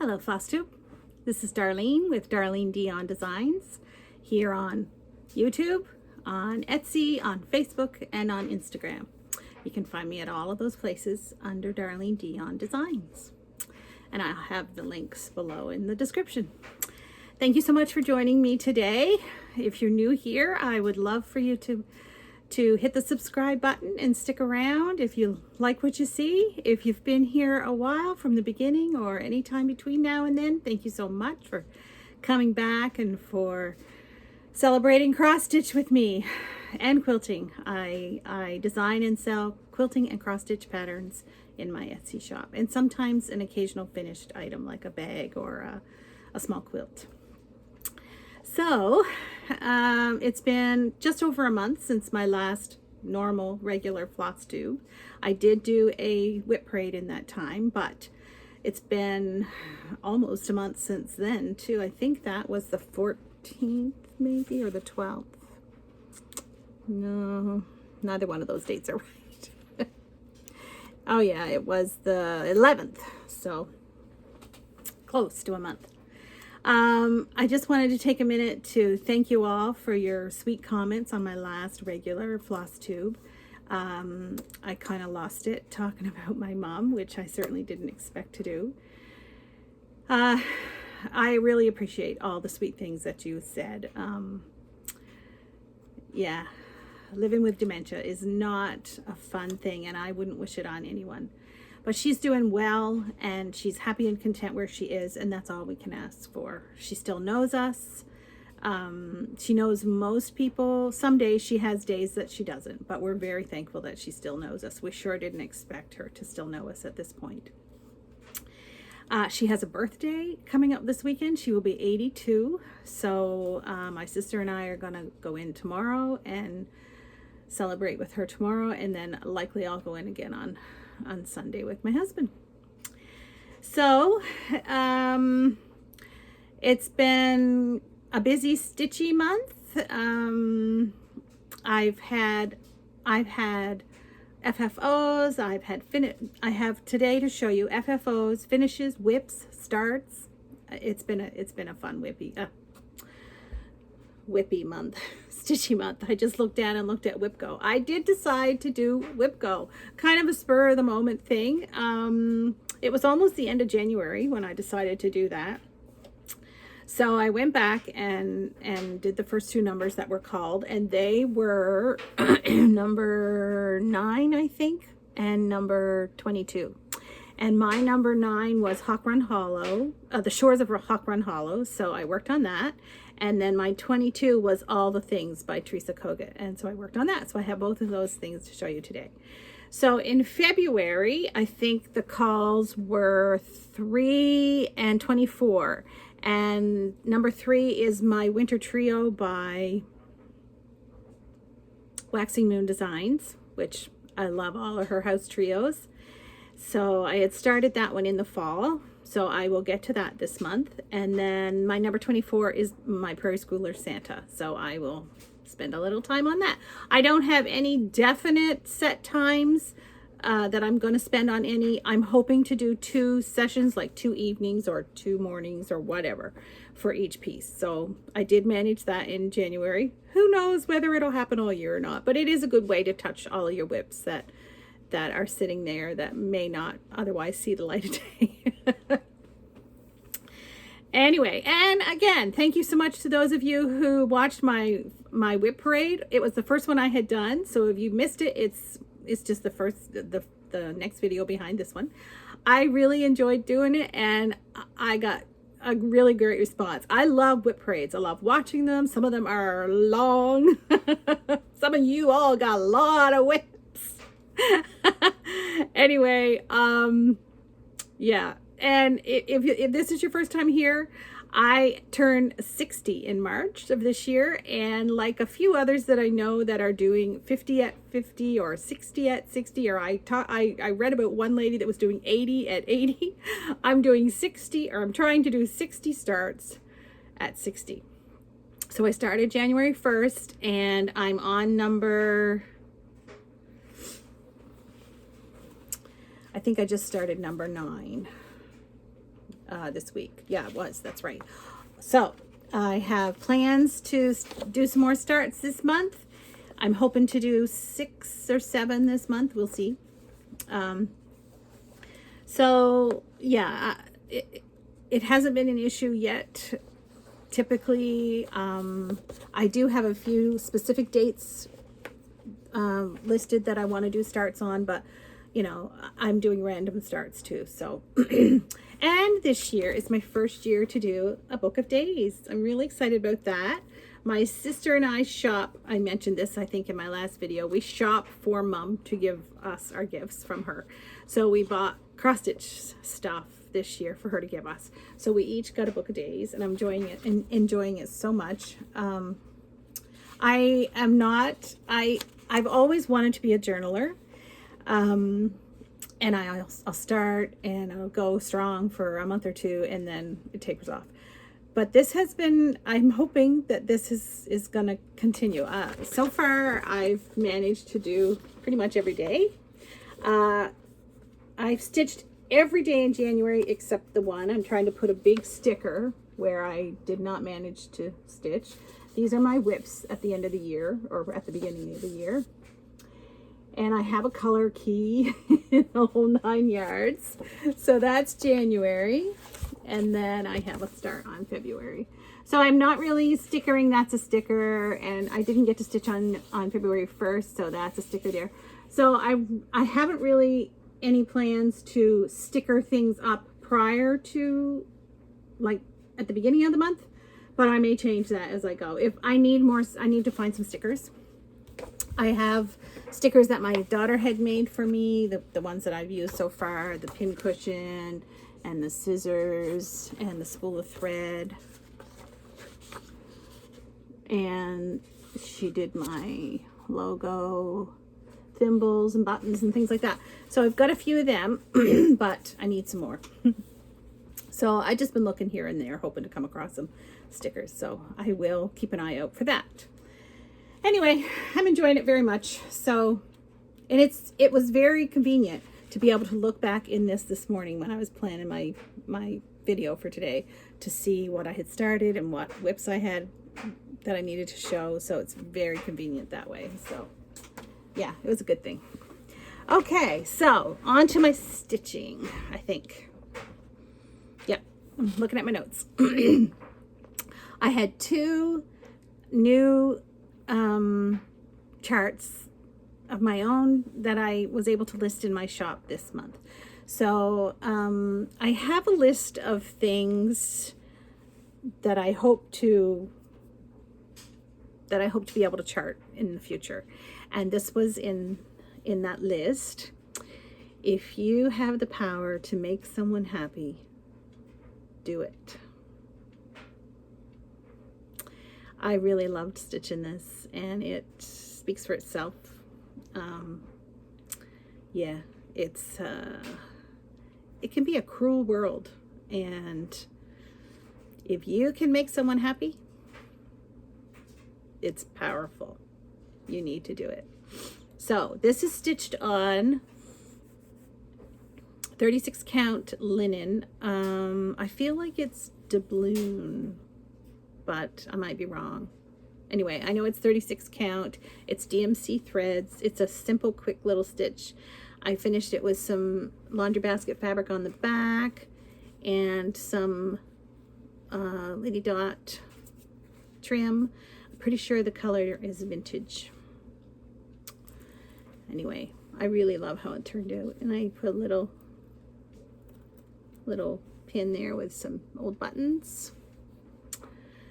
Hello Flosstube, this is Darlene with Darlene Dion Designs here on YouTube, on Etsy, on Facebook, and on Instagram. You can find me at all of those places under Darlene Dion Designs. And I'll have the links below in the description. Thank you so much for joining me today. If you're new here, I would love for you to hit the subscribe button and stick around if you like what you see. If you've been here a while from the beginning or any time between now and then, thank you so much for coming back and for celebrating cross stitch with me and quilting. I design and sell quilting and cross stitch patterns in my Etsy shop, and sometimes an occasional finished item like a bag or a small quilt. So it's been just over a month since my last normal regular Flosstube. I did do a whip braid in that time, but it's been almost a month since then too. I think that was the 14th maybe, or the 12th. No, neither one of those dates are right. Oh yeah, it was the 11th, so close to a month. I just wanted to take a minute to thank you all for your sweet comments on my last regular Flosstube. I kind of lost it talking about my mom, which I certainly didn't expect to do. I really appreciate all the sweet things that you said. Yeah, living with dementia is not a fun thing, and I wouldn't wish it on anyone. But she's doing well, and she's happy and content where she is, and that's all we can ask for. She still knows us. She knows most people. Some days she has days that she doesn't, but we're very thankful that she still knows us. We sure didn't expect her to still know us at this point. She has a birthday coming up this weekend. She will be 82. So my sister and I are going to go in tomorrow and celebrate with her tomorrow, and then likely I'll go in again on Sunday with my husband. So it's been a busy stitchy month. I've had FFOs. I have today to show you FFOs, finishes, whips, starts. It's been a fun whippy month, stitchy month. I just looked down and looked at Whip Go. I did decide to do Whip Go, kind of a spur of the moment thing. It was almost the end of January when I decided to do that. So I went back and did the first two numbers that were called, and they were number 9, I think, and number 22. And my number 9 was Hawk Run Hollow, the Shores of Hawk Run Hollow. So I worked on that. And then my 22 was All the Things by Teresa Kogut. And so I worked on that. So I have both of those things to show you today. So in February, I think the calls were 3 and 24. And number 3 is my Winter Trio by Waxing Moon Designs, which I love all of her house trios. So I had started that one in the fall. So I will get to that this month. And then my number 24 is my Prairie Schooler Santa. So I will spend a little time on that. I don't have any definite set times that I'm going to spend on any. I'm hoping to do 2 sessions, like 2 evenings or 2 mornings or whatever for each piece. So I did manage that in January. Who knows whether it'll happen all year or not, but it is a good way to touch all of your whips that are sitting there that may not otherwise see the light of day. Anyway, and again, thank you so much to those of you who watched my whip parade. It was the first one I had done, so if you missed it, it's just the next video behind this one. I really enjoyed doing it, and I got a really great response. I love whip parades. I love watching them. Some of them are long. Some of you all got a lot of whips. Anyway, yeah, and if this is your first time here, I turned 60 in March of this year, and like a few others that I know that are doing 50 at 50 or 60 at 60, or I read about one lady that was doing 80 at 80. I'm doing 60, or I'm trying to do 60 starts at 60. So I started January 1st, and I'm on number, I think I just started number 9. this week. Yeah, it was. That's right. So I have plans to do some more starts this month. I'm hoping to do 6 or 7 this month. We'll see. So yeah, it hasn't been an issue yet. Typically, I do have a few specific dates listed that I want to do starts on, but you know, I'm doing random starts too. So, and this year is my first year to do a book of days. I'm really excited about that. My sister and I shop. I mentioned this, I think, in my last video. We shop for Mom to give us our gifts from her. So we bought cross-stitch stuff this year for her to give us. So we each got a book of days, and I'm enjoying it and enjoying it so much. I've always wanted to be a journaler. And I'll start and I'll go strong for a month or two, and then it tapers off. But this has been, I'm hoping that this is going to continue. So far, I've managed to do pretty much every day. I've stitched every day in January except the one. I'm trying to put a big sticker where I did not manage to stitch. These are my whips at the end of the year, or at the beginning of the year. And I have a color key in the whole 9 yards. So that's January. And then I have a start on February. So I'm not really stickering. That's a sticker. And I didn't get to stitch on February 1st. So that's a sticker there. So I haven't really any plans to sticker things up prior to, like, at the beginning of the month. But I may change that as I go. If I need more, I need to find some stickers. I have stickers that my daughter had made for me, the ones that I've used so far, the pin cushion and the scissors and the spool of thread. And she did my logo, thimbles and buttons and things like that. So I've got a few of them, but I need some more. So I just been looking here and there, hoping to come across some stickers. So I will keep an eye out for that. Anyway, I'm enjoying it very much. So, and it was very convenient to be able to look back in this morning when I was planning my video for today to see what I had started and what whips I had that I needed to show. So it's very convenient that way. So yeah, it was a good thing. Okay, so on to my stitching, I think. Yep, I'm looking at my notes. I had 2 new charts of my own that I was able to list in my shop this month. So I have a list of things that I hope to be able to chart in the future, and this was in that list. If you have the power to make someone happy, do it. I really loved stitching this, and it speaks for itself. Yeah, it can be a cruel world, and if you can make someone happy, it's powerful. You need to do it. So this is stitched on 36 count linen. I feel like it's doubloon, but I might be wrong. Anyway, I know it's 36 count. It's DMC threads. It's a simple, quick little stitch. I finished it with some laundry basket fabric on the back and some Lady Dot trim. I'm pretty sure the color is vintage. Anyway, I really love how it turned out. And I put a little pin there with some old buttons.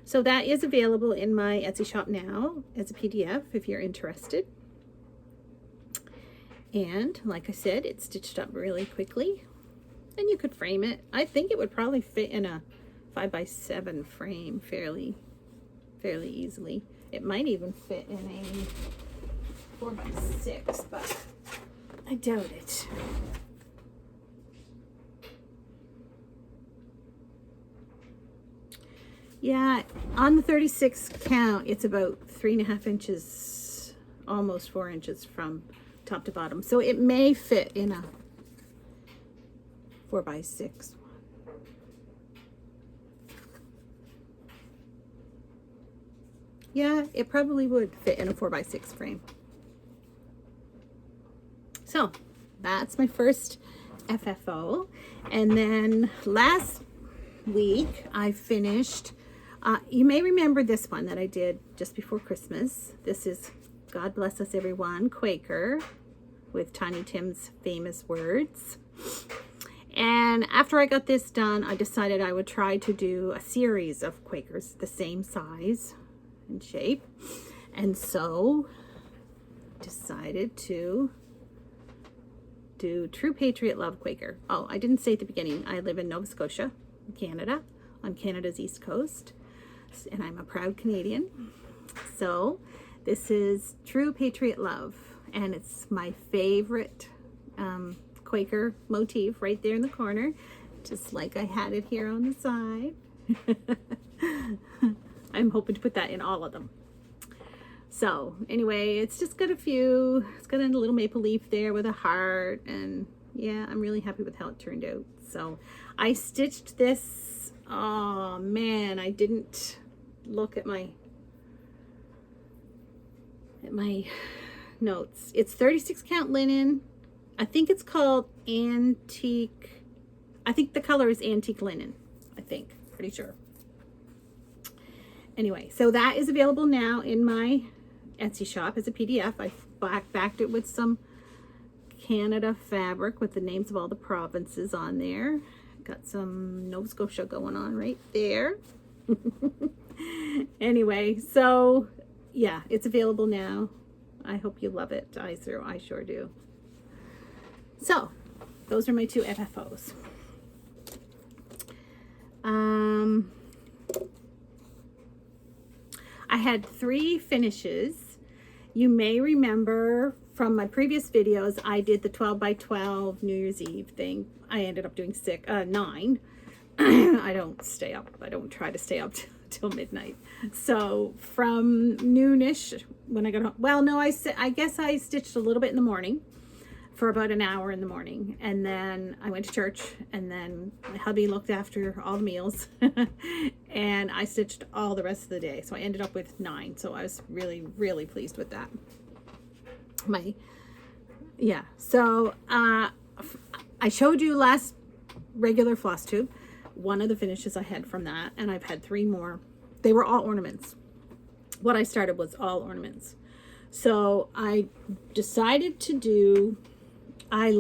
So that is available in my Etsy shop now as a PDF if you're interested. And like I said, it's stitched up really quickly, and you could frame it. I think it would probably fit in a 5x7 frame fairly easily. It might even fit in a 4x6, but I doubt it. Yeah, on the 36 count, it's about 3.5 inches, almost 4 inches from top to bottom. So it may fit in a 4x6. Yeah, it probably would fit in a 4x6 frame. So that's my first FFO. And then last week I finished, you may remember this one that I did just before Christmas. This is God Bless Us Everyone, Quaker, with Tiny Tim's famous words. And after I got this done, I decided I would try to do a series of Quakers the same size and shape. And so decided to do True Patriot Love Quaker. Oh, I didn't say at the beginning, I live in Nova Scotia, Canada, on Canada's East Coast, and I'm a proud Canadian. So this is True Patriot Love, and it's my favorite Quaker motif right there in the corner, just like I had it here on the side. I'm hoping to put that in all of them. So anyway, it's just got it's got a little maple leaf there with a heart, and yeah, I'm really happy with how it turned out. So I stitched this, oh man, I didn't look at my notes. It's 36 count linen. I think it's called antique. I think the color is antique linen. I think, pretty sure. Anyway, so that is available now in my Etsy shop as a PDF. I backed it with some Canada fabric with the names of all the provinces on there. Got some Nova Scotia going on right there. Anyway, so yeah, it's available now. I hope you love it. I sure do. So those are my two FFOs. I had 3 finishes. You may remember from my previous videos, I did the 12 by 12 New Year's Eve thing. I ended up doing 9. I don't try to stay up till midnight. So from noonish when I got home, well, no, I guess I stitched a little bit in the morning for about an hour in the morning, and then I went to church, and then my hubby looked after all the meals and I stitched all the rest of the day. So I ended up with 9. So I was really, really pleased with that. So I showed you last regular Flosstube one of the finishes I had from that, and I've had 3 more. They were all ornaments. What I started was all ornaments. So I decided to do, I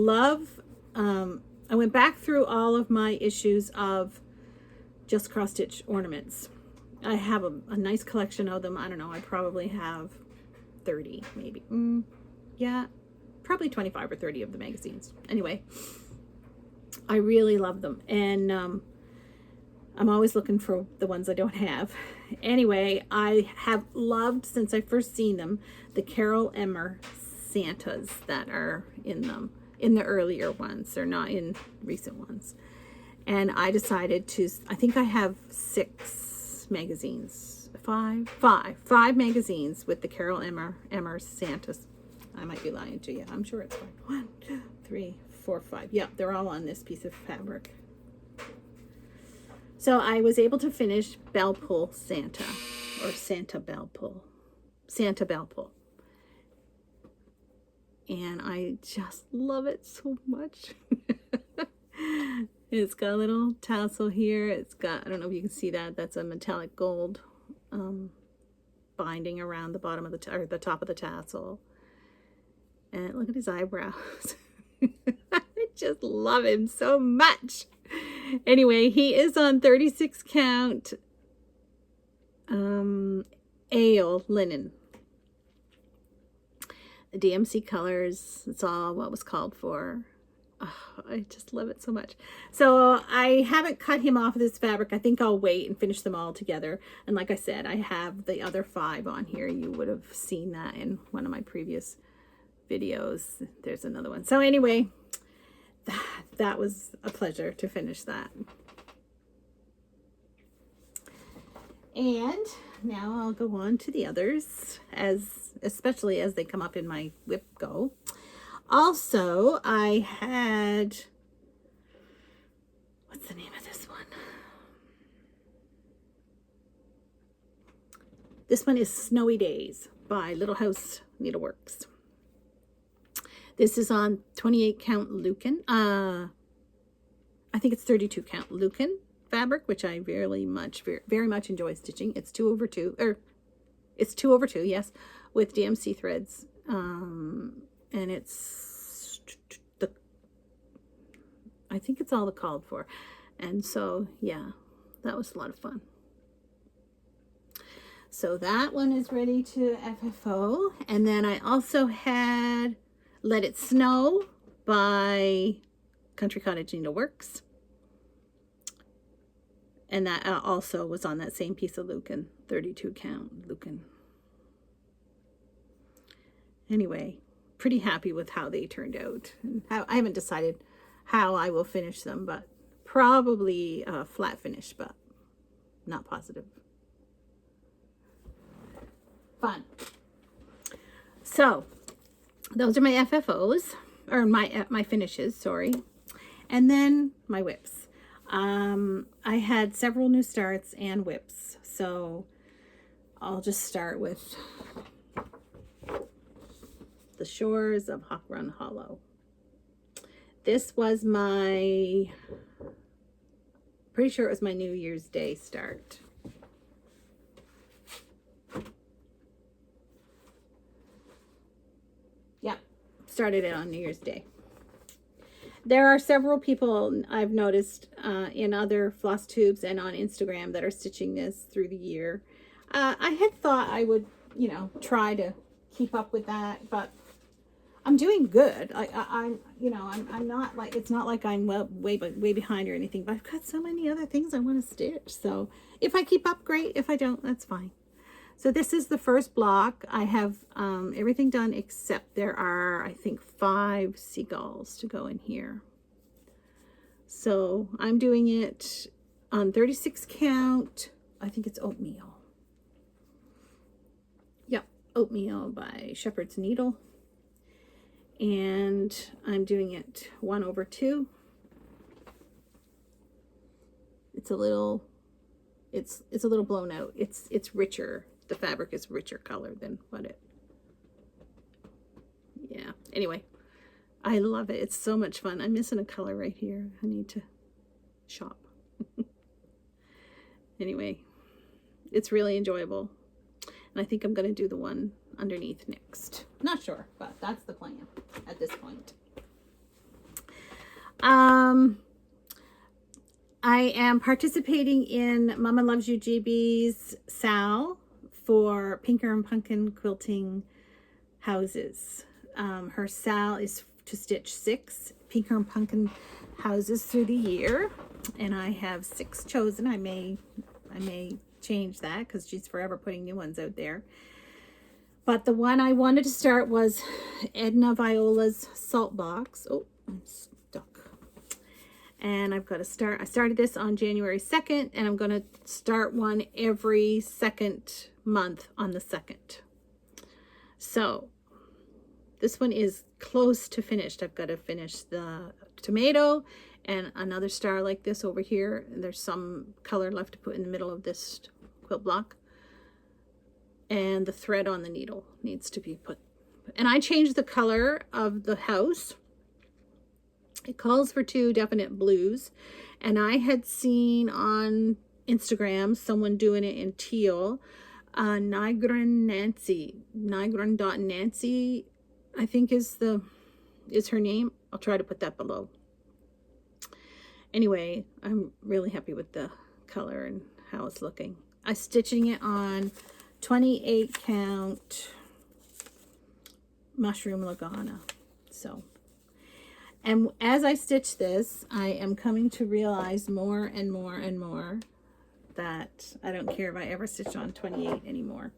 went back through all of my issues of just cross stitch ornaments. I have a nice collection of them. I don't know, I probably have 30 maybe. Yeah, probably 25 or 30 of the magazines. Anyway, I really love them, and I'm always looking for the ones I don't have. Anyway, I have loved, since I first seen them, the Carol Emmer Santas that are in them, in the earlier ones. They're not in recent ones. And I decided to, I think I have 6 magazines, 5 magazines with the Carol Emmer Santas. I might be lying to you. I'm sure it's 5. 1, 2, 3, 4, 5. Yeah, they're all on this piece of fabric. So I was able to finish Bell Pull Santa, or Santa Bell Pull. And I just love it so much. It's got a little tassel here. It's got, I don't know if you can see that, that's a metallic gold binding around the bottom of the, or the top of the tassel. And look at his eyebrows. I just love him so much. Anyway, he is on 36 count ale linen. The DMC colors, it's all what was called for. Oh, I just love it so much. So I haven't cut him off of this fabric. I think I'll wait and finish them all together. And like I said, I have the other 5 on here. You would have seen that in one of my previous videos. There's another one. So anyway, that was a pleasure to finish that. And now I'll go on to the others, especially as they come up in my whip go. Also, I had, what's the name of this one? This one is Snowy Days by Little House Needleworks. This is on 28 count Lucan. I think it's 32 count Lucan fabric, which I very much enjoy stitching. It's 2/2, or it's 2/2, yes, with DMC threads. And it's I think it's all the called for. And so, yeah, that was a lot of fun. So that one is ready to FFO. And then I also had Let It Snow by Country Cottage Needleworks. And that also was on that same piece of Lucan, 32 count Lucan. Anyway, pretty happy with how they turned out. And I haven't decided how I will finish them, but probably a flat finish, but not positive. Fun. So those are my FFOs, or my finishes, sorry. And then my whips. I had several new starts and whips, so I'll just start with the Shores of Hawk Run Hollow. This was pretty sure it was my New Year's Day start. Yeah, started it on New Year's Day. There are several people I've noticed in other Flosstubes and on Instagram that are stitching this through the year. I had thought I would, try to keep up with that, but I'm doing good. I'm not like, it's not like I'm way behind or anything, but I've got so many other things I want to stitch. So if I keep up, great. If I don't, that's fine. So this is the first block. I have everything done except there are, I think, 5 seagulls to go in here. So I'm doing it on 36 count. I think it's Oatmeal. Yep, Oatmeal by Shepherd's Needle. And I'm doing it 1/2. It's a little blown out. It's richer. The fabric is richer color than what it. Yeah. Anyway, I love it. It's so much fun. I'm missing a color right here. I need to shop. Anyway, it's really enjoyable. And I think I'm going to do the one underneath next. Not sure, but that's the plan at this point. I am participating in Mama Loves You GB's SAL for Pinkernpunkin Quilting Houses. Her SAL is to stitch 6 Pinkernpunkin houses through the year, and I have 6 chosen. I may change that because she's forever putting new ones out there. But the one I wanted to start was Edna Viola's Salt Box. Oh, I'm stuck. And I've got to start. I started this on January 2nd, and I'm going to start one every second month on the 2nd. So this one is close to finished. I've got to finish the tomato and another star like this over here. There's some color left to put in the middle of this quilt block. And the thread on the needle needs to be put. And I changed the color of the house. It calls for 2 definite blues. And I had seen on Instagram someone doing it in teal. Nigran.Nancy, I think is her name. I'll try to put that below. Anyway, I'm really happy with the color and how it's looking. I'm stitching it on 28 count Mushroom Lagana. So, and as I stitch this, I am coming to realize more and more and more that I don't care if I ever stitch on 28 anymore.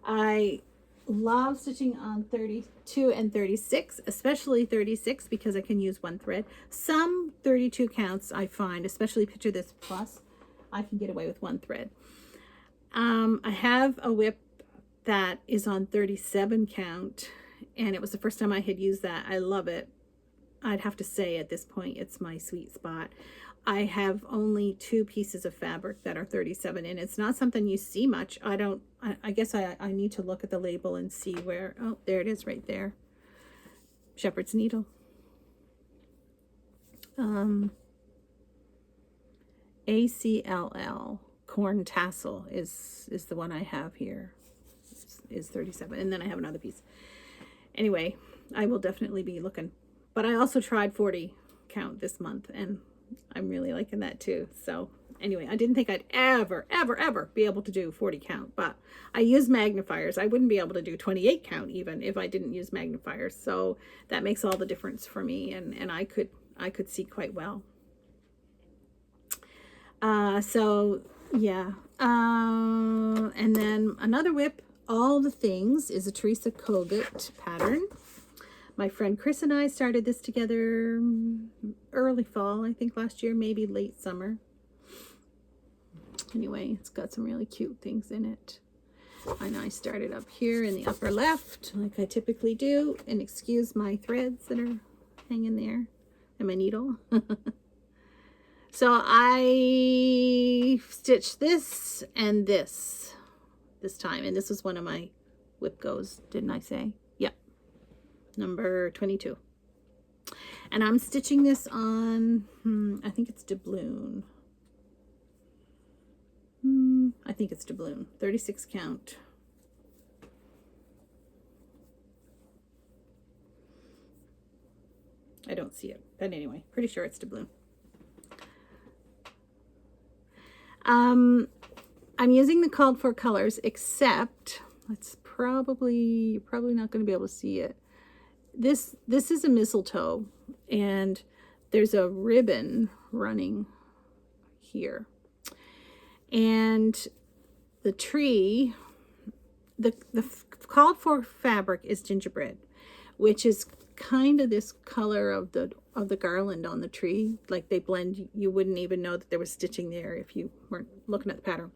I love stitching on 32 and 36, especially 36 because I can use one thread. Some 32 counts I find, especially Picture This Plus, I can get away with one thread. I have a whip that is on 37 count, and it was the first time I had used that. I love it. I'd have to say at this point it's my sweet spot. I have only 2 pieces of fabric that are 37, and it's not something you see much. I guess I need to look at the label and see where, oh, there it is right there. Shepherd's needle. ACLL, corn tassel is the one I have here, is 37, and then I have another piece. Anyway, I will definitely be looking, but I also tried 40 count this month, and I'm really liking that too. So anyway, I didn't think I'd ever be able to do 40 count, but I use magnifiers. I wouldn't be able to do 28 count even if I didn't use magnifiers. So that makes all the difference for me, and I could see quite well. So yeah. And then another whip, All the Things, is a Teresa Kogut pattern. My friend Chris and I started this together early fall, I think last year, maybe late summer. Anyway, it's got some really cute things in it. And I started up here in the upper left, like I typically do, and excuse my threads that are hanging there and my needle. So I stitched this and this time, and this was one of my whip goes, didn't I say? Yep, number 22. And I'm stitching this on, I think it's doubloon. I think it's doubloon, 36 count. I don't see it, but anyway, pretty sure it's doubloon. I'm using the called for colors, except it's you're probably not going to be able to see it. This is a mistletoe, and there's a ribbon running here. And the tree, the called for fabric is gingerbread, which is kind of this color of the garland on the tree. Like they blend, you wouldn't even know that there was stitching there if you weren't looking at the pattern.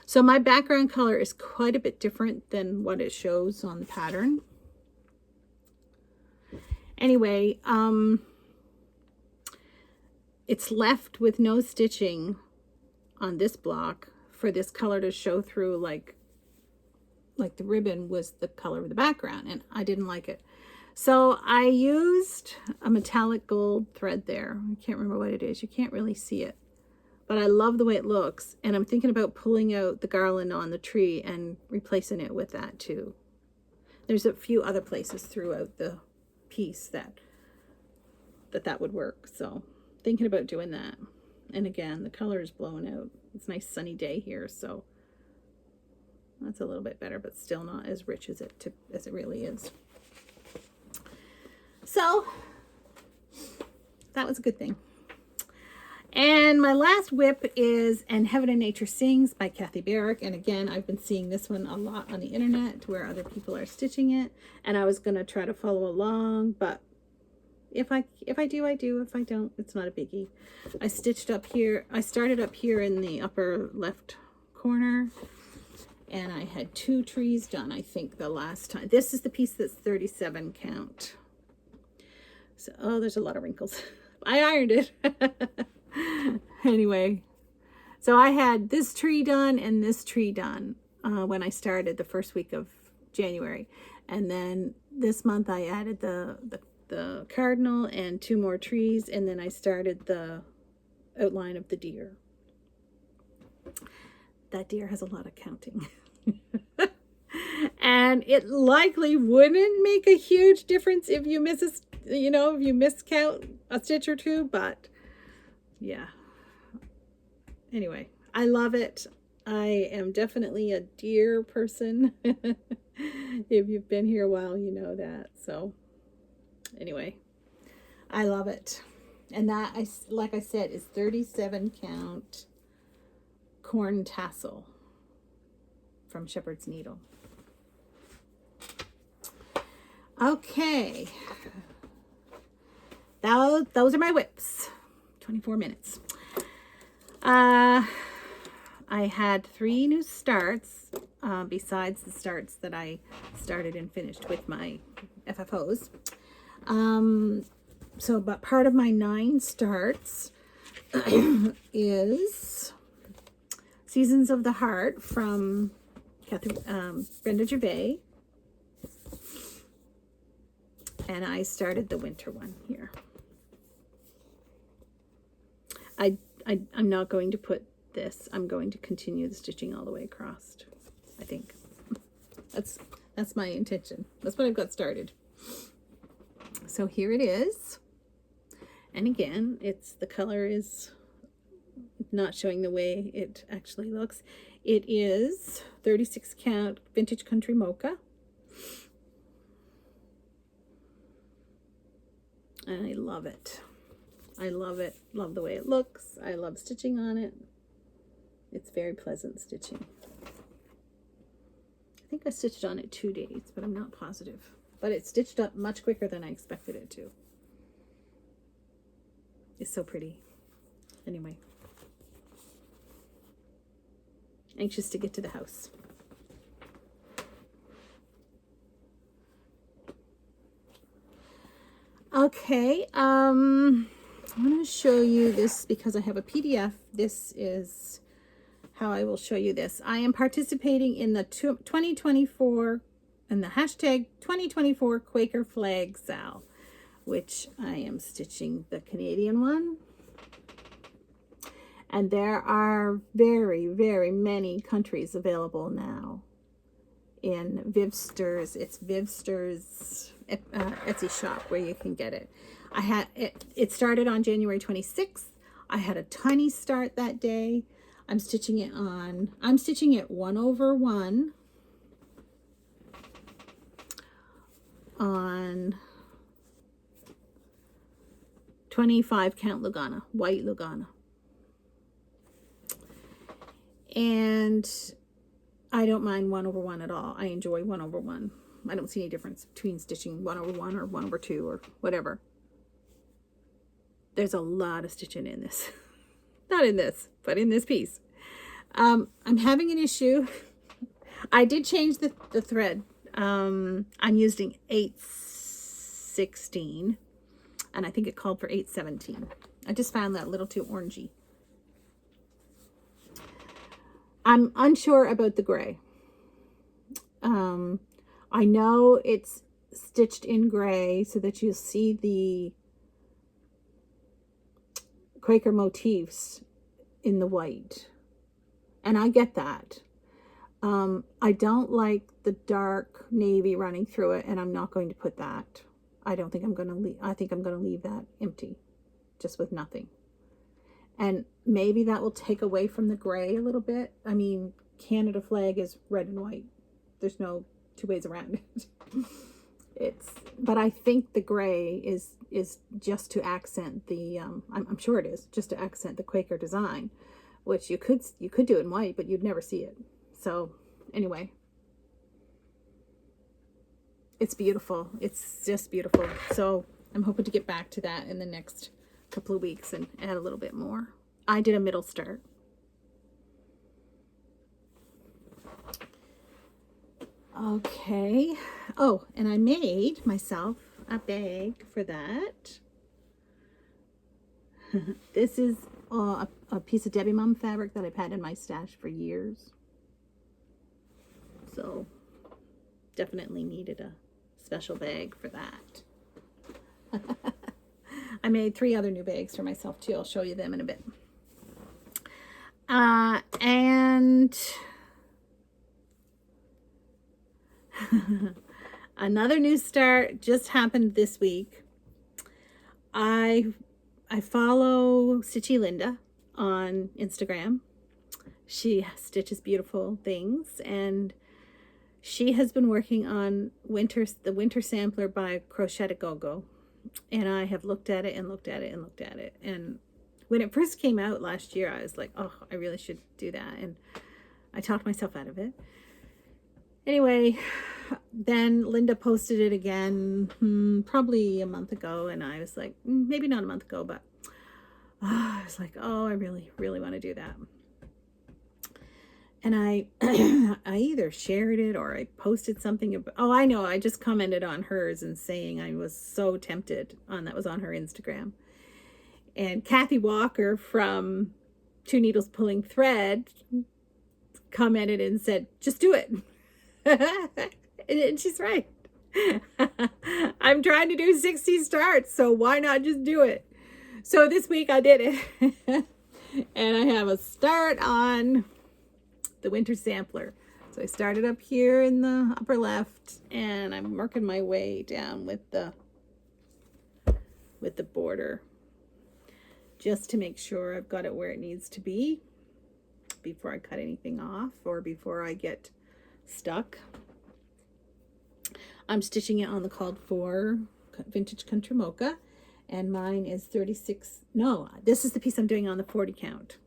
So my background color is quite a bit different than what it shows on the pattern. Anyway, it's left with no stitching on this block for this color to show through, like the ribbon was the color of the background, and I didn't like it. So I used a metallic gold thread there. I can't remember what it is. You can't really see it, but I love the way it looks, and I'm thinking about pulling out the garland on the tree and replacing it with that too. There's a few other places throughout the piece that would work, so thinking about doing that. And again, the color is blowing out. It's a nice sunny day here, so that's a little bit better, but still not as rich as it really is. So that was a good thing. And my last whip is And Heaven and Nature Sings by Kathy Barrick. And again, I've been seeing this one a lot on the internet where other people are stitching it. And I was going to try to follow along, but if I do, I do. If I don't, it's not a biggie. I stitched up here. I started up here in the upper left corner, and I had 2 trees done, I think, the last time. This is the piece that's 37 count. So, oh, there's a lot of wrinkles. I ironed it. Anyway, so I had this tree done and this tree done when I started the first week of January. And then this month I added the cardinal and 2 more trees, and then I started the outline of the deer. That deer has a lot of counting. And it likely wouldn't make a huge difference if you if you miscount a stitch or 2, but yeah. Anyway, I love it. I am definitely a deer person. If you've been here a while, you know that. So anyway, I love it. And that, like I said, is 37 count corn tassel from Shepherd's Needle. Okay. Those are my whips. 24 minutes. I had 3 new starts besides the starts that I started and finished with my FFOs. but part of my 9 starts is Seasons of the Heart from Brenda Gervais. And I started the winter one here. I'm not going to put this. I'm going to continue the stitching all the way across, I think. That's my intention. That's what I've got started. So here it is. And again, the color is not showing the way it actually looks. It is 36 count Vintage Country Mocha. And I love it. I love it. Love the way it looks. I love stitching on it. It's very pleasant stitching. I think I stitched on it 2 days, but I'm not positive. But it stitched up much quicker than I expected it to. It's so pretty. Anyway. Anxious to get to the house. Okay, I'm going to show you this because I have a PDF. This is how I will show you this. I am participating in the 2024 and the hashtag 2024 Quaker Flag Sal, which I am stitching the Canadian one. And there are very, very many countries available now in Vivster's. It's Vivster's Etsy shop where you can get it. It started on January 26th. I had a tiny start that day. I'm stitching it 1/1 on 25 count Lugana, white Lugana. And I don't mind 1/1 at all. I enjoy 1/1. I don't see any difference between stitching 1/1 or 1/2 or whatever. There's a lot of stitching in this. Not in this, but in this piece. I'm having an issue. I did change the thread. I'm using 8/16, and I think it called for 8/17. I just found that a little too orangey. I'm unsure about the gray. I know it's stitched in gray so that you'll see the Quaker motifs in the white. And I get that. I don't like the dark navy running through it, and I'm not going to put that. I don't think I'm going to leave. I think I'm going to leave that empty, just with nothing. And maybe that will take away from the gray a little bit. I mean, Canada flag is red and white. There's no two ways around it. But I think the gray is just to accent the, I'm sure it is, just to accent the Quaker design, which you could do it in white, but you'd never see it. So anyway, it's beautiful. It's just beautiful. So I'm hoping to get back to that in the next couple of weeks and add a little bit more. I did a middle start. Okay. Oh, and I made myself a bag for that. This is a piece of Debbie Mum fabric that I've had in my stash for years. So definitely needed a special bag for that. I made 3 other new bags for myself too. I'll show you them in a bit. And another new start just happened this week. I follow Stitchy Linda on Instagram. She stitches beautiful things, and she has been working on the winter sampler by Crochet a Go-Go. And I have looked at it and looked at it and looked at it. And when it first came out last year, I was like, oh, I really should do that. And I talked myself out of it. Anyway, then Linda posted it again, probably a month ago. And I was like, maybe not a month ago, but I was like, oh, I really, really want to do that. And I I either shared it or I posted something about, oh, I know, I just commented on hers and saying I was so tempted on, that was on her Instagram. And Kathy Walker from Two Needles Pulling Thread commented and said, just do it. And she's right. I'm trying to do 60 starts, so why not just do it? So this week I did it. And I have a start on the winter sampler. So I started up here in the upper left, and I'm working my way down with the border, just to make sure I've got it where it needs to be before I cut anything off or before I get stuck. I'm stitching it on the called for vintage country mocha, and mine is 36. No, this is the piece I'm doing on the 40 count,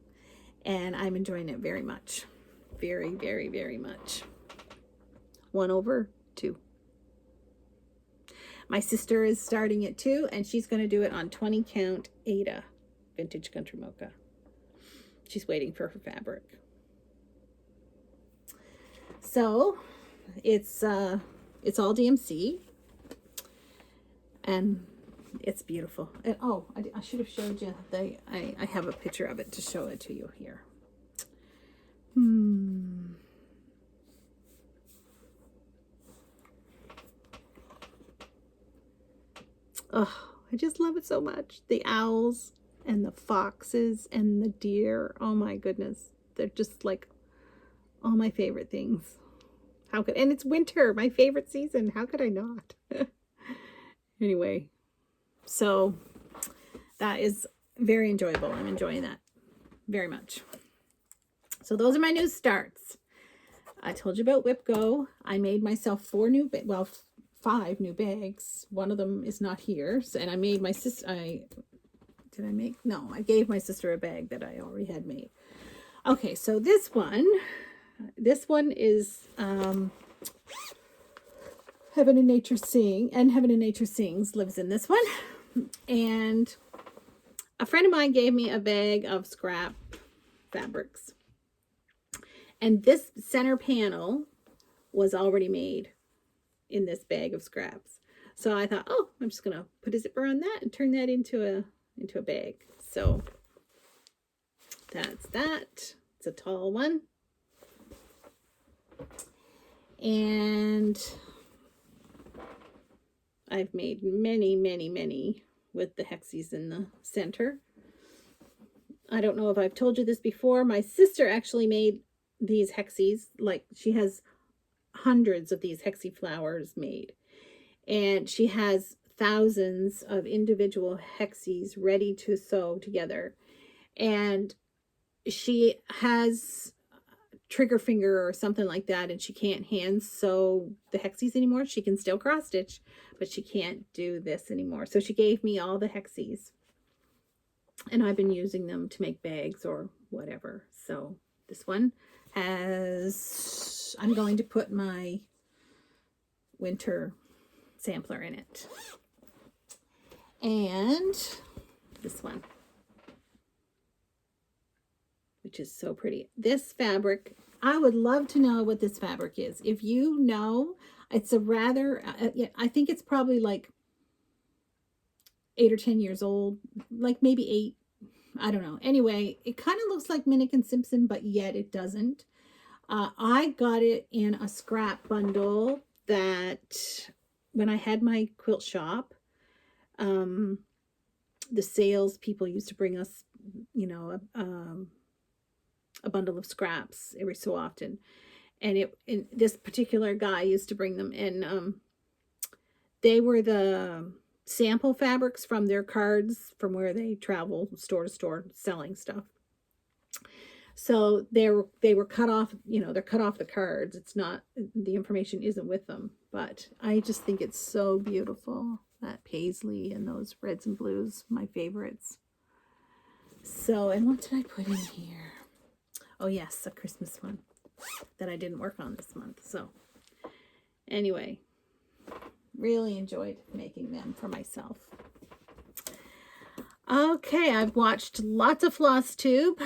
and I'm enjoying it very much. Very, very, very much. 1/2. My sister is starting it too, and she's going to do it on 20 count Ada vintage country mocha. She's waiting for her fabric. So it's all DMC, and it's beautiful. And oh, I should have showed you I have a picture of it to show it to you here. Oh, I just love it so much. The owls and the foxes and the deer. Oh my goodness. They're just like all my favorite things. How could, and it's winter, my favorite season. How could I not? Anyway, so that is very enjoyable. I'm enjoying that very much. So those are my new starts. I told you about Whip Go. I made myself 5 new bags. One of them is not here. So, and I made my sister, I gave my sister a bag that I already had made. Okay, so this one is Heaven and Nature Sing, and Heaven and Nature Sings lives in this one. And a friend of mine gave me a bag of scrap fabrics. And this center panel was already made in this bag of scraps. So I thought, oh, I'm just going to put a zipper on that and turn that into a bag. So that's that. It's a tall one. And I've made many, many, many with the hexies in the center. I don't know if I've told you this before. My sister actually made these hexies. Like, she has hundreds of these hexie flowers made, and she has thousands of individual hexies ready to sew together. And she has trigger finger or something like that, and she can't hand sew the hexies anymore. She can still cross stitch, but she can't do this anymore. So she gave me all the hexies, and I've been using them to make bags or whatever. So this one has, I'm going to put my winter sampler in it. And this one, which is so pretty. This fabric, I would love to know what this fabric is. If you know, it's a rather, I think it's probably like 8 or 10 years old, like maybe 8. I don't know. Anyway, it kind of looks like Minnick and Simpson, but yet it doesn't. I got it in a scrap bundle that when I had my quilt shop, the sales people used to bring us, you know, a bundle of scraps every so often. And this particular guy used to bring them, and they were the sample fabrics from their cards from where they travel store to store selling stuff. So they were cut off, you know, they're cut off the cards. It's not, the information isn't with them, but I just think it's so beautiful. That paisley and those reds and blues, my favorites. So, and what did I put in here? Oh yes, a Christmas one that I didn't work on this month. So anyway, really enjoyed making them for myself. Okay, I've watched lots of Flosstube.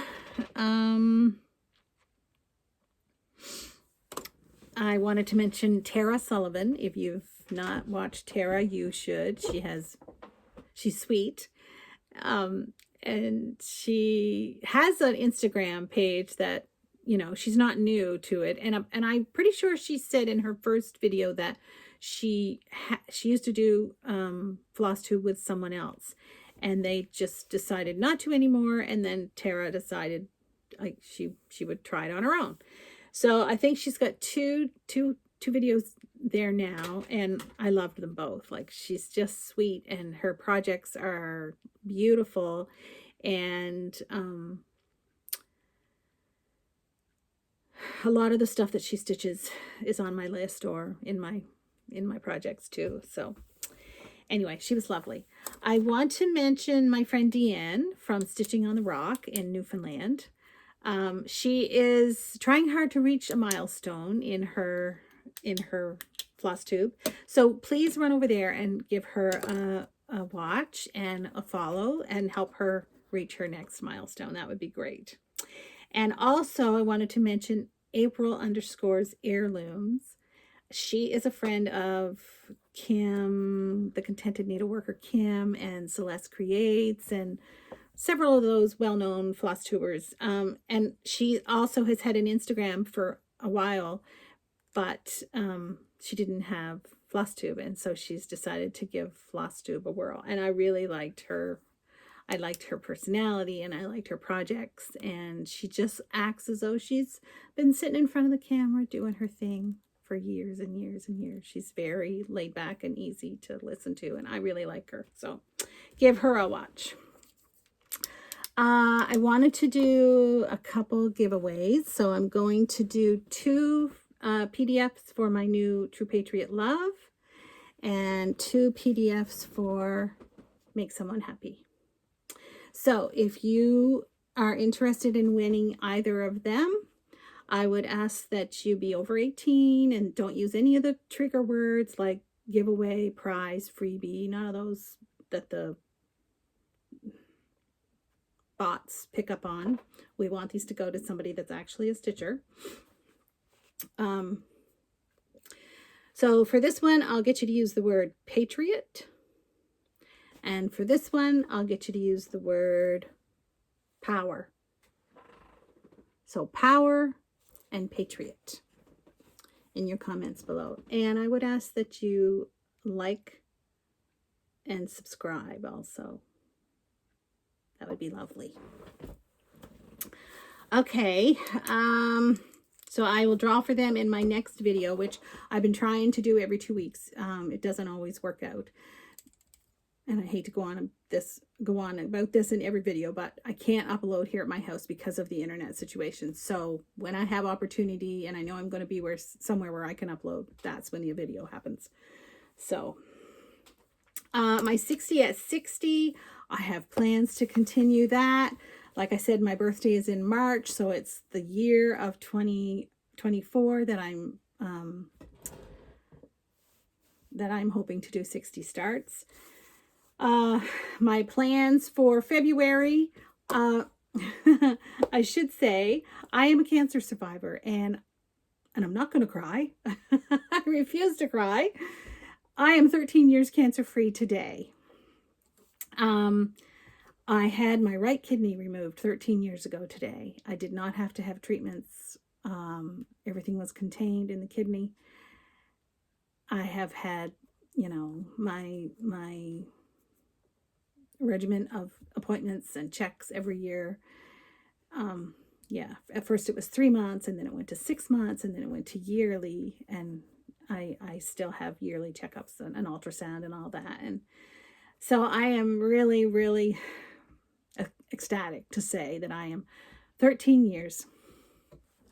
I wanted to mention Tara Sullivan. If you've not watched Tara, you should. She's sweet. And she has an Instagram page that, you know, she's not new to it. And I'm pretty sure she said in her first video that she used to do Flosstube with someone else, and they just decided not to anymore. And then Tara decided like she would try it on her own. So I think she's got two videos there now, and I loved them both. Like, she's just sweet, and her projects are beautiful. And a lot of the stuff that she stitches is on my list or in my projects too. So anyway, she was lovely. I want to mention my friend Deanne from Stitching on the Rock in Newfoundland. She is trying hard to reach a milestone in her Flosstube. So please run over there and give her a watch and a follow and help her reach her next milestone. That would be great. And also I wanted to mention April_heirlooms. She is a friend of Kim, the Contented Needleworker Kim, and Celeste Creates, and several of those well-known Flosstubers. And she also has had an Instagram for a while, but she didn't have Flosstube, and so she's decided to give Flosstube a whirl. And I really liked her. I liked her personality, and I liked her projects, and she just acts as though she's been sitting in front of the camera doing her thing for years and years and years. She's very laid back and easy to listen to, and I really like her. So give her a watch. I wanted to do a couple giveaways, so I'm going to do 2 PDFs for my new True Patriot Love and 2 PDFs for Make Someone Happy. So if you are interested in winning either of them, I would ask that you be over 18 and don't use any of the trigger words like giveaway, prize, freebie, none of those that the bots pick up on. We want these to go to somebody that's actually a stitcher. So for this one, I'll get you to use the word Patriot. And for this one, I'll get you to use the word power. So power and Patriot in your comments below. And I would ask that you like and subscribe also. That would be lovely. Okay, so I will draw for them in my next video, which I've been trying to do every 2 weeks. It doesn't always work out. And I hate to go on about this in every video, but I can't upload here at my house because of the internet situation. So when I have opportunity and I know I'm going to be somewhere where I can upload, that's when the video happens. So my 60 at 60, I have plans to continue that. Like I said, my birthday is in March, so it's the year of 2024 that I'm hoping to do 60 starts. My plans for February, I should say, I am a cancer survivor, and I'm not going to cry. I refuse to cry. I am 13 years cancer-free today. I had my right kidney removed 13 years ago today. I did not have to have treatments. Everything was contained in the kidney. I have had, you know, my regimen of appointments and checks every year. Yeah, at first it was 3 months, and then it went to 6 months, and then it went to yearly, and I still have yearly checkups and an ultrasound and all that. And so I am really, really ecstatic to say that I am 13 years.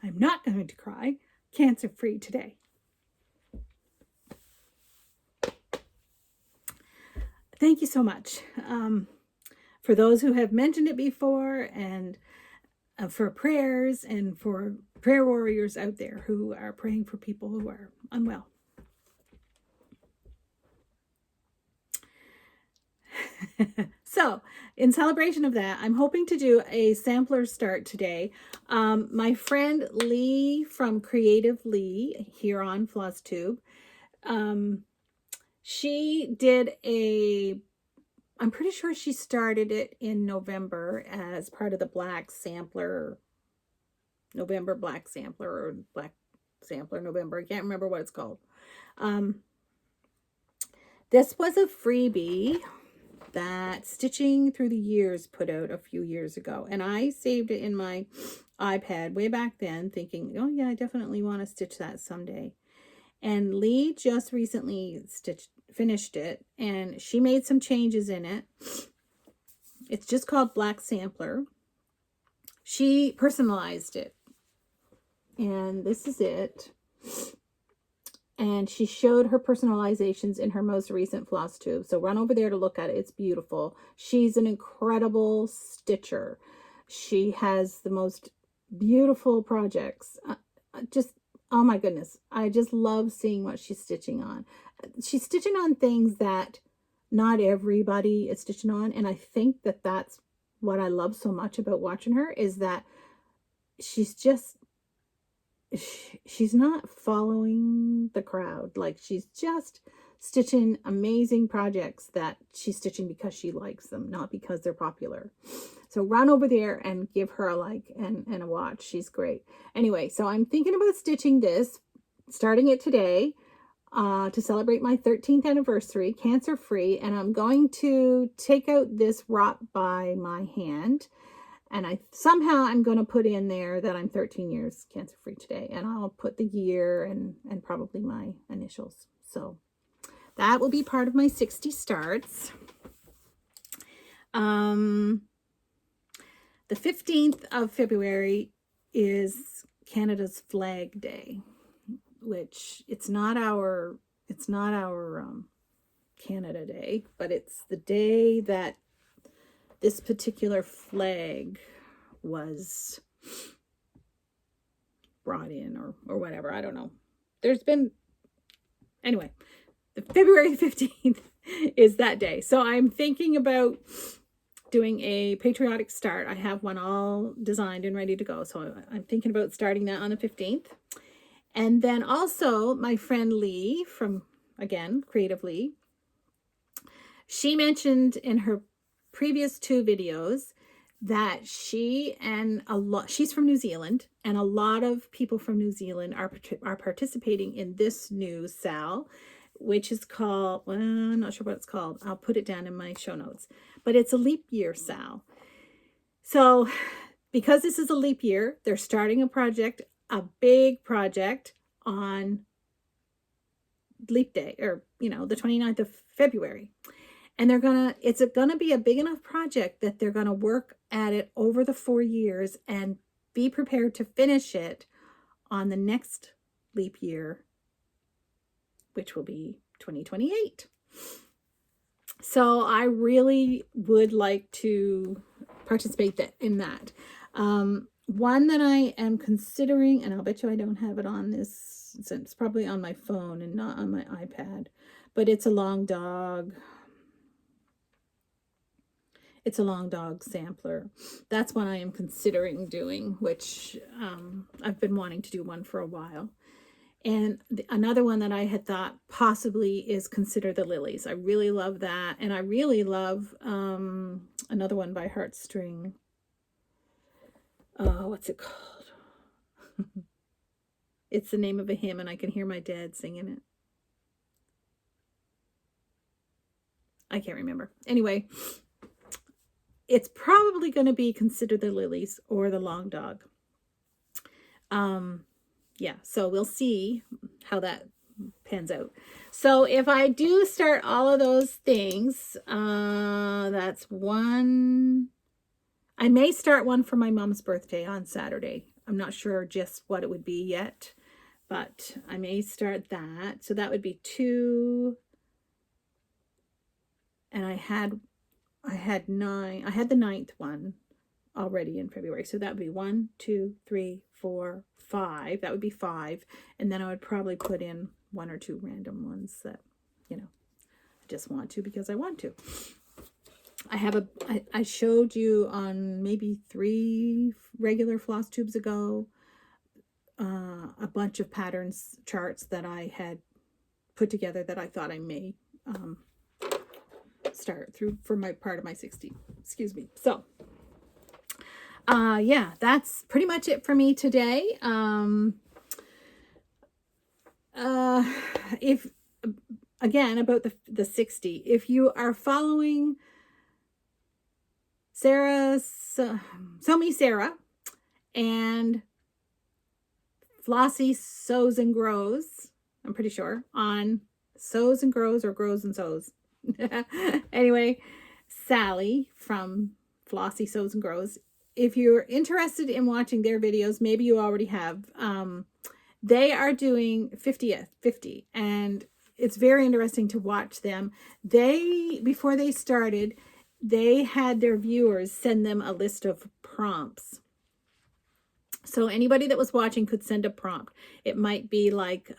I'm not going to cry, cancer-free today. Thank you so much for those who have mentioned it before, and for prayers, and for prayer warriors out there who are praying for people who are unwell. So in celebration of that, I'm hoping to do a sampler start today. My friend Lee from Creative Lee here on Flosstube, she did I'm pretty sure she started it in November as part of the Black Sampler, November Black Sampler, or Black Sampler November. I can't remember what it's called. This was a freebie that Stitching Through the Years put out a few years ago. And I saved it in my iPad way back then thinking, oh yeah, I definitely want to stitch that someday. And Lee just recently finished it, and she made some changes in it. It's just called Black Sampler. She personalized it. And this is it. And she showed her personalizations in her most recent Flosstube. So run over there to look at it. It's beautiful. She's an incredible stitcher. She has the most beautiful projects. Just, oh my goodness. I just love seeing what she's stitching on. She's stitching on things that not everybody is stitching on. And I think that that's what I love so much about watching her, is that she's not following the crowd. Like, she's just stitching amazing projects that she's stitching because she likes them, not because they're popular. So run over there and give her a like and a watch. She's great. Anyway, so I'm thinking about stitching this, starting it today, to celebrate my 13th anniversary, cancer-free. And I'm going to take out this wrought by my hand. And somehow I'm going to put in there that I'm 13 years cancer-free today. And I'll put the year and probably my initials. So that will be part of my 60 starts. The 15th of February is Canada's Flag Day, which it's not our Canada Day, but it's the day that this particular flag was brought in, or whatever. I don't know. Anyway, the February 15th is that day. So I'm thinking about doing a patriotic start. I have one all designed and ready to go. So I'm thinking about starting that on the 15th. And then also my friend Lee from, again, Creative Lee, she mentioned in her previous 2 videos that she's from New Zealand, and a lot of people from New Zealand are participating in this new SAL, which is called, well, I'm not sure what it's called. I'll put it down in my show notes, but it's a leap year SAL. So because this is a leap year, they're starting a big project on leap day, or, the 29th of February. And it's gonna be a big enough project that they're gonna work at it over the 4 years and be prepared to finish it on the next leap year, which will be 2028. So I really would like to participate in that. One that I am considering, and I'll bet you I don't have it on this, it's probably on my phone and not on my iPad, but it's a long dog. It's a long dog sampler. That's one I am considering doing, which I've been wanting to do one for a while. And another one that I had thought possibly is Consider the Lilies. I really love that. And I really love another one by Heartstring. What's it called? It's the name of a hymn, and I can hear my dad singing it. I can't remember. Anyway, it's probably going to be Consider the Lilies or The Long Dog. Yeah, so we'll see how that pans out. So if I do start all of those things, that's one. I may start one for my mom's birthday on Saturday. I'm not sure just what it would be yet, but I may start that. So that would be 2. And I had 9. I had the 9th one already in February. So that would be 1, 2, 3, 4, 5. That would be 5. And then I would probably put in 1 or 2 random ones that, I just want to because I want to. I showed you on maybe 3 regular floss tubes ago, a bunch of patterns charts that I had put together that I thought I may start through for my part of my 60. Excuse me. So, yeah, that's pretty much it for me today. If again about the 60, if you are following Sarah and Flossie Sews and Grows, I'm pretty sure, on Sews and Grows or Grows and Sews. Anyway, Sally from Flossie Sews and Grows. If you're interested in watching their videos, maybe you already have, they are doing 50, and it's very interesting to watch them. Before they started, they had their viewers send them a list of prompts. So anybody that was watching could send a prompt. It might be like,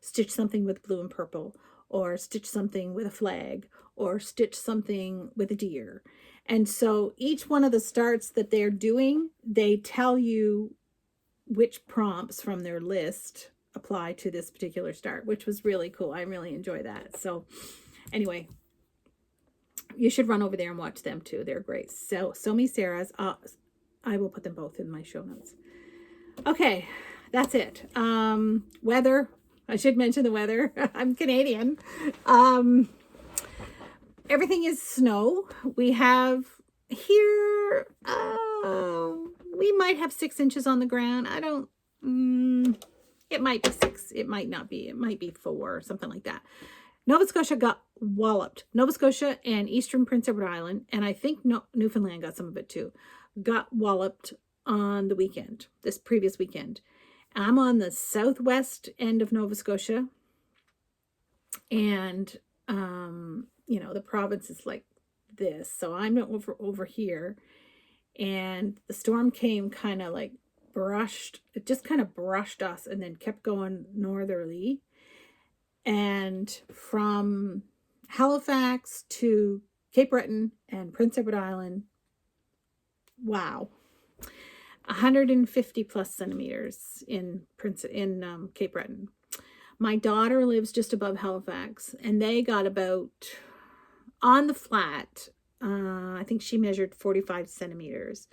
stitch something with blue and purple, or stitch something with a flag, or stitch something with a deer. And so each one of the starts that they're doing, they tell you which prompts from their list apply to this particular start, which was really cool. I really enjoy that. So anyway, you should run over there and watch them too. They're great. So Me Sarah's, I will put them both in my show notes. Okay, that's it. Weather. I should mention the weather. I'm Canadian. Everything is snow. We have here, we might have 6 inches on the ground. I don't, it might be 6. It might not be. It might be 4 or something like that. Nova Scotia got walloped. Nova Scotia and Eastern Prince Edward Island, and I think Newfoundland got some of it too, got walloped on the weekend, this previous weekend. I'm on the southwest end of Nova Scotia, and you know, the province is like this, so I'm over here, and the storm came kind of like it just kind of brushed us and then kept going northerly, and from Halifax to Cape Breton and Prince Edward Island, wow, 150 plus centimeters in Cape Breton. My daughter lives just above Halifax, and they got about, on the flat, I think she measured 45 centimeters,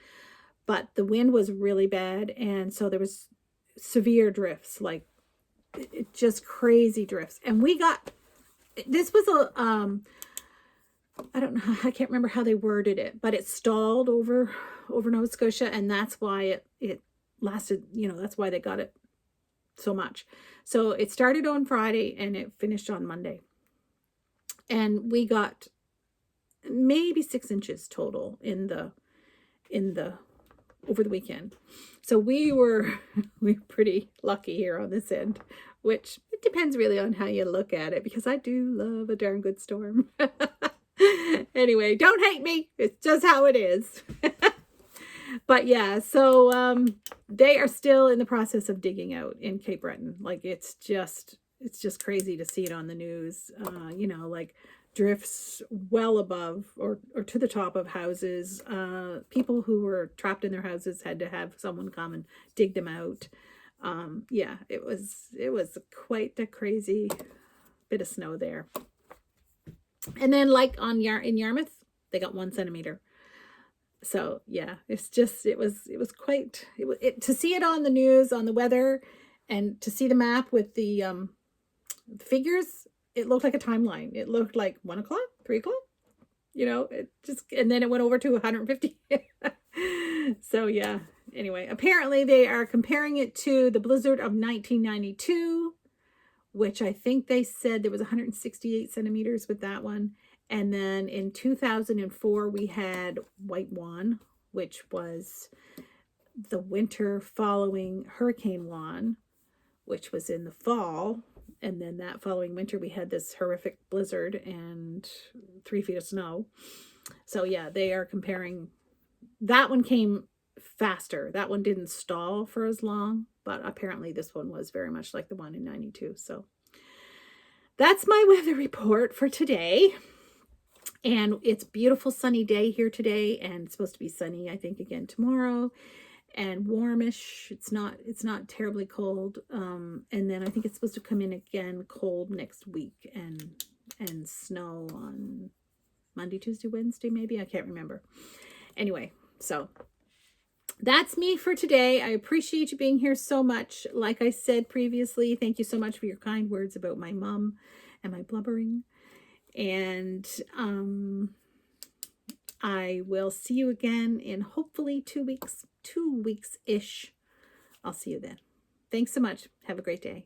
but the wind was really bad, and so there was severe drifts, like just crazy drifts. And we got, this was a, I don't know, I can't remember how they worded it, but it stalled over Nova Scotia, and that's why it lasted, you know, that's why they got it so much. So it started on Friday and it finished on Monday. And we got maybe 6 inches total in the over the weekend. So we were pretty lucky here on this end, which it depends really on how you look at it, because I do love a darn good storm. Anyway, don't hate me. It's just how it is. But yeah, so they are still in the process of digging out in Cape Breton. Like it's just crazy to see it on the news. You know, like drifts well above or to the top of houses. People who were trapped in their houses had to have someone come and dig them out. Yeah, it was quite a crazy bit of snow there. And then like in Yarmouth, they got 1 centimeter. So yeah, it's just, it was quite, to see it on the news, on the weather, and to see the map with the figures, it looked like a timeline. It looked like 1 o'clock, 3 o'clock, you know, it just, and then it went over to 150. So yeah, anyway, apparently they are comparing it to the blizzard of 1992, which I think they said there was 168 centimeters with that one. And then in 2004, we had White Juan, which was the winter following Hurricane Juan, which was in the fall. And then that following winter, we had this horrific blizzard and 3 feet of snow. So yeah, they are comparing. That one came faster. That one didn't stall for as long, but apparently this one was very much like the one in 92. So that's my weather report for today. And it's beautiful sunny day here today, and it's supposed to be sunny, I think, again tomorrow, and warmish. It's not terribly cold. And then I think it's supposed to come in again cold next week, and snow on Monday, Tuesday, Wednesday, maybe. I can't remember. Anyway, so that's me for today. I appreciate you being here so much. Like I said previously, thank you so much for your kind words about my mom and my blubbering. And I will see you again in hopefully 2 weeks, 2 weeks-ish. I'll see you then. Thanks so much. Have a great day.